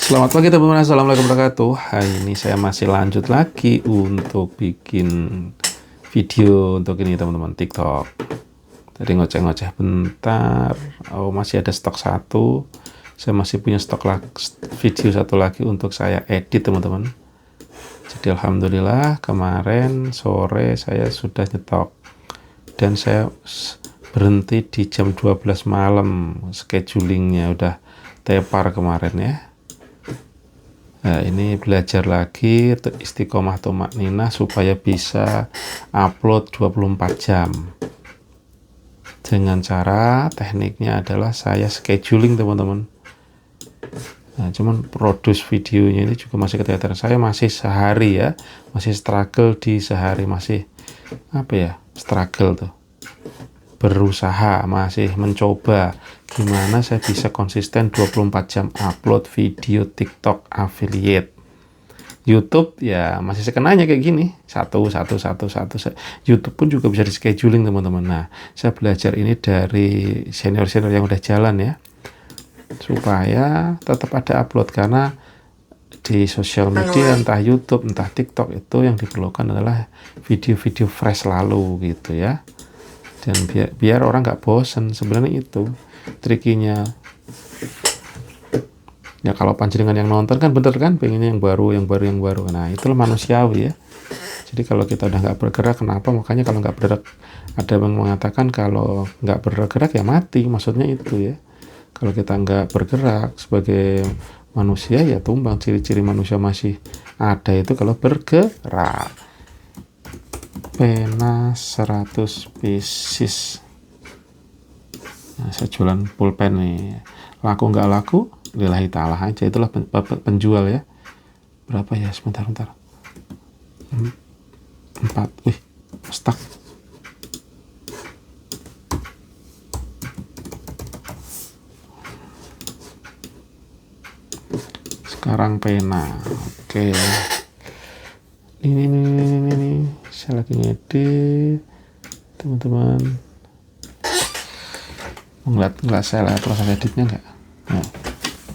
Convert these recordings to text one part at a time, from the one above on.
Selamat pagi teman-teman, assalamualaikum warahmatullahi wabarakatuh. Hari ini saya masih lanjut lagi untuk bikin video untuk ini teman-teman, TikTok. Tadi ngoceh-ngoceh bentar. Oh, masih ada stok satu. Saya masih punya stok video satu lagi untuk saya edit teman-teman. Jadi alhamdulillah kemarin sore saya sudah nyetok dan saya berhenti di jam 12 malam. Schedulingnya udah tepar kemarin ya. Nah, ini belajar lagi istiqomah tumakninah supaya bisa upload 24 jam. Dengan cara tekniknya adalah saya scheduling teman-teman. Nah, cuman produce videonya ini juga masih keteteran. Saya masih sehari ya, masih struggle di sehari, masih struggle tuh. Berusaha, masih mencoba gimana saya bisa konsisten 24 jam upload video TikTok affiliate. YouTube ya masih sekenanya kayak gini, satu. YouTube pun juga bisa di scheduling teman-teman. Nah, saya belajar ini dari senior-senior yang udah jalan ya, supaya tetap ada upload, karena di sosial media entah YouTube entah TikTok itu yang diperlukan adalah video-video fresh selalu gitu ya. Dan biar orang nggak bosen, sebenarnya itu trikinya ya. Kalau panjenengan yang nonton kan bener kan, pengennya yang baru. Nah, itulah manusiawi ya. Jadi kalau kita udah nggak bergerak, kenapa? Makanya kalau nggak bergerak, ada yang mengatakan kalau nggak bergerak ya mati, maksudnya itu ya. Kalau kita nggak bergerak sebagai manusia ya tumbang. Ciri-ciri manusia masih ada itu kalau bergerak. Pena 100 pieces. Nah, saya jualan pulpen nih, laku nggak laku lillahi ta'ala aja, itulah penjual ya. Berapa ya, sebentar 4, stuck. Sekarang pena, oke. Ini saya lagi ngedit teman-teman. Ngeliat saya lah proses editnya nggak? Nah,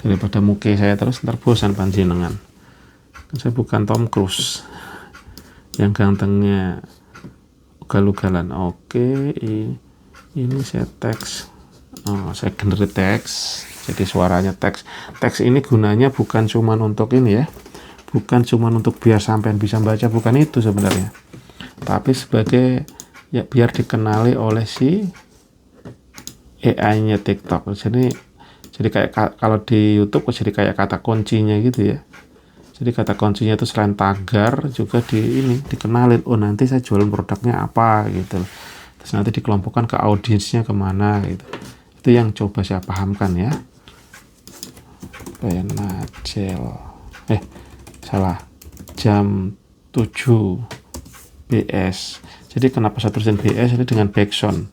daripada muka saya terus ntar bosan panjenengan. Saya bukan Tom Cruise yang gantengnya ugal-ugalan. Oke, ini saya teks. Saya generate teks, jadi suaranya teks. Teks ini gunanya bukan cuman untuk ini ya, bukan cuman untuk biar sampean bisa baca, bukan itu sebenarnya, tapi sebagai ya biar dikenali oleh si AI-nya TikTok. Jadi kayak kalau di YouTube jadi kayak kata kuncinya gitu ya. Jadi kata kuncinya itu selain tagar juga dikenalin. Oh, nanti saya jualan produknya apa gitu. Terus nanti dikelompokkan ke audiensnya kemana gitu. Itu yang coba saya pahamkan ya. Penacel. Salah. Jam 7 BS. Jadi kenapa saya tulisin BS ini dengan backsound?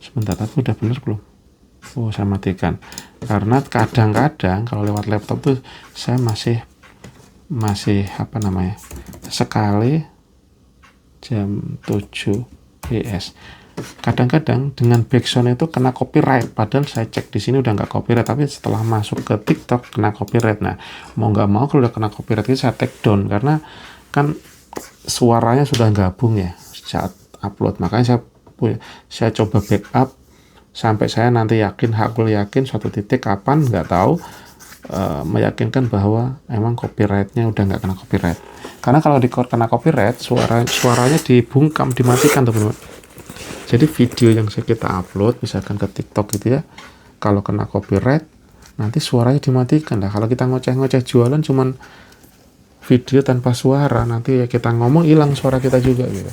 Sebentar, tapi udah bener belum? Oh, saya matikan. Karena kadang-kadang kalau lewat laptop tuh saya masih sekali jam 7 BS. Kadang-kadang dengan backsound itu kena copyright, padahal saya cek di sini udah nggak copyright, tapi setelah masuk ke TikTok kena copyright. Nah, mau nggak mau kalau udah kena copyright itu saya take down, karena kan suaranya sudah gabung ya saat upload. Makanya saya coba backup sampai saya nanti yakin suatu titik kapan nggak tahu, meyakinkan bahwa emang copyrightnya udah nggak kena copyright. Karena kalau kena copyright suaranya dibungkam, dimatikan teman-teman. Jadi video yang kita upload misalkan ke TikTok gitu ya, kalau kena copyright nanti suaranya dimatikan. Nah, kalau kita ngoceh-ngoceh jualan cuman video tanpa suara, nanti ya kita ngomong hilang suara kita juga gitu.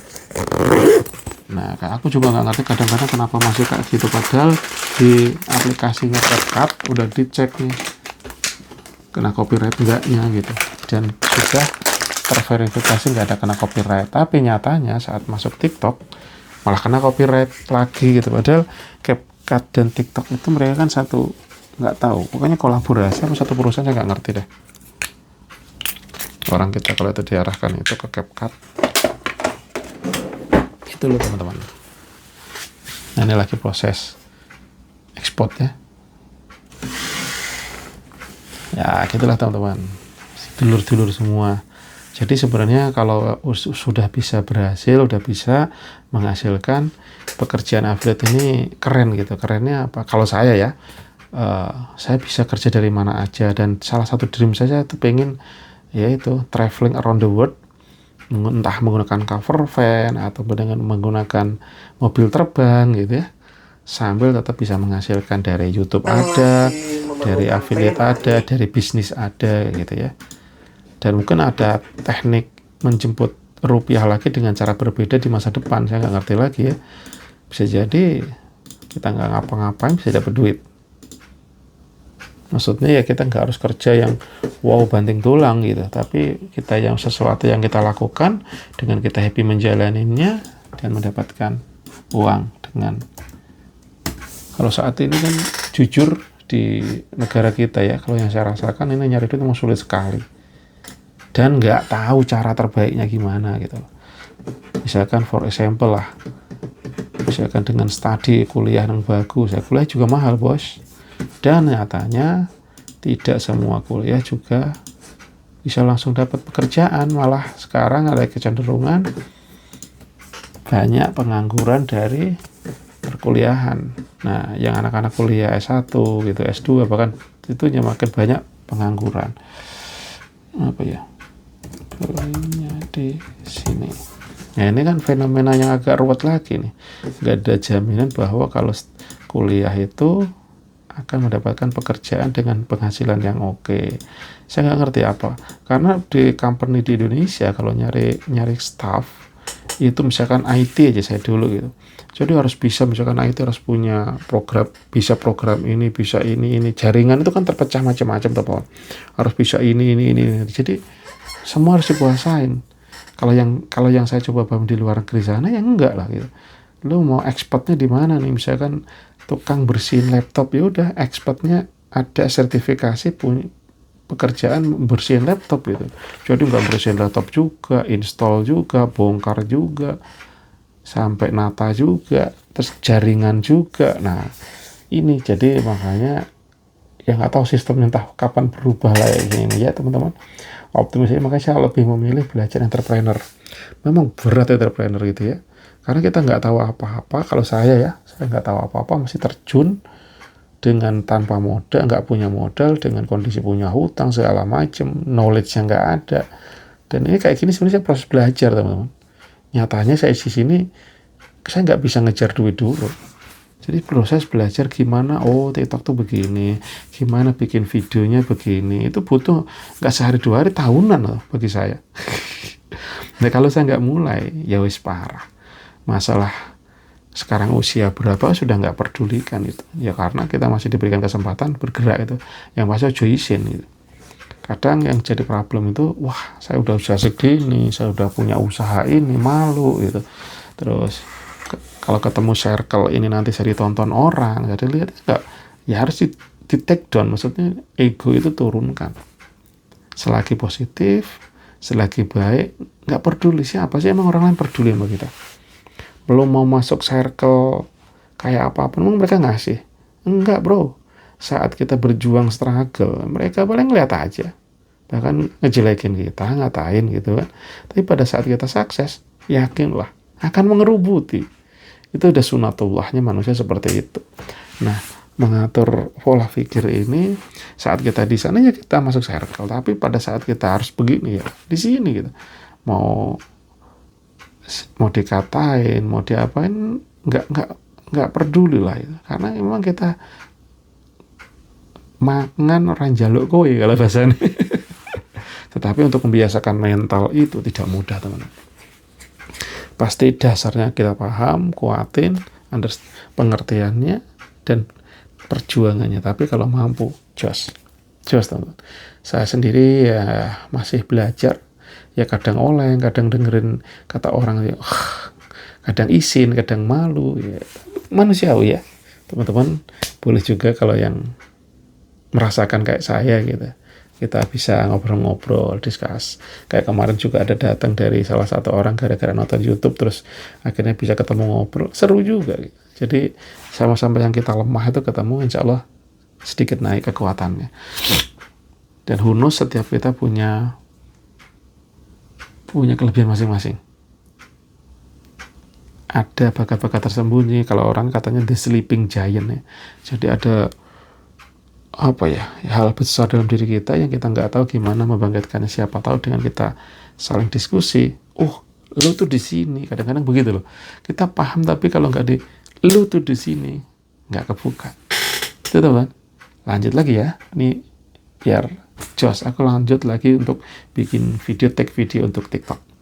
Nah, aku juga nggak ngerti kadang-kadang kenapa masih kayak gitu, padahal di aplikasinya CapCut udah dicek nih kena copyright enggaknya gitu, dan sudah terverifikasi nggak ada kena copyright. Tapi nyatanya saat masuk TikTok malah kena copyright lagi gitu. Padahal CapCut dan TikTok itu mereka kan satu, nggak tahu, pokoknya kolaborasi sama satu perusahaan, saya nggak ngerti deh. Orang kita kalau itu diarahkan itu ke CapCut itu loh teman-teman. Nah, ini lagi proses export ya. Ya gitulah teman-teman, dulur-dulur semua. Jadi sebenarnya kalau sudah bisa berhasil, udah bisa menghasilkan, pekerjaan affiliate ini keren gitu. Kerennya apa? Kalau saya ya, saya bisa kerja dari mana aja, dan salah satu dream saya itu pengen yaitu traveling around the world, entah menggunakan cover van atau dengan menggunakan mobil terbang gitu ya, sambil tetap bisa menghasilkan dari YouTube ada, dari affiliate ada, dari bisnis ada gitu ya. Dan mungkin ada teknik menjemput rupiah lagi dengan cara berbeda di masa depan, saya nggak ngerti lagi ya. Bisa jadi kita nggak ngapa-ngapain bisa dapat duit. Maksudnya ya kita nggak harus kerja yang wow banting tulang gitu, tapi kita yang sesuatu yang kita lakukan dengan kita happy menjalaninya dan mendapatkan uang dengan. Kalau saat ini kan jujur di negara kita ya, kalau yang saya rasakan ini nyari duit memang sulit sekali. Dan nggak tahu cara terbaiknya gimana gitu. Misalkan for example lah, misalkan dengan studi kuliah yang bagus, ya kuliah juga mahal bos. Dan nyatanya tidak semua kuliah juga bisa langsung dapat pekerjaan, malah sekarang ada kecenderungan banyak pengangguran dari perkuliahan. Nah, yang anak-anak kuliah S1 gitu, S2 bahkan itu makin banyak pengangguran. Apa ya? Belinya di sini. Nah, ini kan fenomena yang agak ruwet lagi nih. Nggak ada jaminan bahwa kalau kuliah itu akan mendapatkan pekerjaan dengan penghasilan yang oke. Saya nggak ngerti apa. Karena di company di Indonesia kalau nyari staff itu misalkan IT aja saya dulu gitu. Jadi harus bisa, misalkan IT harus punya program, bisa program ini, bisa ini. Jaringan itu kan terpecah macam-macam teman. Harus bisa ini. Jadi semua harus dikuasain. Kalau yang saya coba paham di luar negeri sana ya enggak lah gitu. Lu mau expertnya di mana nih? Misalkan tukang bersihin laptop, ya udah expertnya ada sertifikasi punya pekerjaan bersihin laptop gitu. Jadi nggak bersihin laptop juga, install juga, bongkar juga, sampai nata juga, terus jaringan juga. Nah ini jadi makanya yang nggak tahu sistemnya entah kapan berubah lah ini ya teman-teman. Optimis ini, makanya saya lebih memilih belajar entrepreneur. Memang berat entrepreneur gitu ya, karena kita nggak tahu apa-apa. Kalau saya nggak tahu apa-apa, masih terjun dengan tanpa modal, nggak punya modal, dengan kondisi punya hutang segala macam, knowledge-nya nggak ada. Dan ini kayak gini sebenarnya proses belajar teman-teman. Nyatanya saya di sini saya nggak bisa ngejar duit dulu. Jadi proses belajar gimana, TikTok tuh begini, gimana bikin videonya begini, itu butuh nggak sehari 2 hari, tahunan loh bagi saya. Nah kalau saya nggak mulai, ya wis parah. Masalah sekarang usia berapa sudah nggak pedulikan itu. Ya karena kita masih diberikan kesempatan bergerak itu. Yang pasti ojo izin gitu. Kadang yang jadi problem itu, wah saya udah usaha segini, saya udah punya usaha ini, malu gitu. Terus kalau ketemu circle ini nanti saya ditonton orang, jadi lihat enggak, ya harus di take down, maksudnya ego itu turunkan. Selagi positif, selagi baik, nggak peduli siapa sih, emang orang lain peduli sama kita. Belum mau masuk circle kayak apapun, emang mereka ngasih? Enggak bro, saat kita berjuang struggle, mereka paling ngeliat aja, bahkan ngejelekin kita, ngatain gitu kan. Tapi pada saat kita sukses, yakinlah akan mengerubuti. Itu udah sunatullahnya manusia seperti itu. Nah, mengatur pola pikir ini saat kita di sana ya kita masuk circle, tapi pada saat kita harus begini ya di sini gitu. Mau dikatain, mau diapain, nggak peduli lah itu. Karena memang kita mangan orang jaluk kowe kalau bahasanya. Tetapi untuk membiasakan mental itu tidak mudah teman-teman. Pasti dasarnya kita paham, kuatin, pengertiannya dan perjuangannya. Tapi kalau mampu, jos teman-teman. Saya sendiri ya masih belajar. Ya kadang oleng, kadang dengerin kata orang, ya, kadang isin, kadang malu. Ya, manusiawi ya teman-teman. Boleh juga kalau yang merasakan kayak saya gitu. Kita bisa ngobrol-ngobrol, discuss. Kayak kemarin juga ada datang dari salah satu orang gara-gara nonton YouTube, terus akhirnya bisa ketemu ngobrol. Seru juga. Jadi sama-sama yang kita lemah itu ketemu, insya Allah sedikit naik kekuatannya. Dan who knows, setiap kita punya kelebihan masing-masing. Ada bakat-bakat tersembunyi, kalau orang katanya the sleeping giant ya. Jadi ada hal besar dalam diri kita yang kita nggak tahu gimana membangkitkannya. Siapa tahu dengan kita saling diskusi, lu tuh di sini. Kadang-kadang begitu loh. Kita paham tapi kalau nggak lu tuh di sini, nggak kebuka. Itu teman. Lanjut lagi ya. Ini biar jos, aku lanjut lagi untuk bikin video, take video untuk TikTok.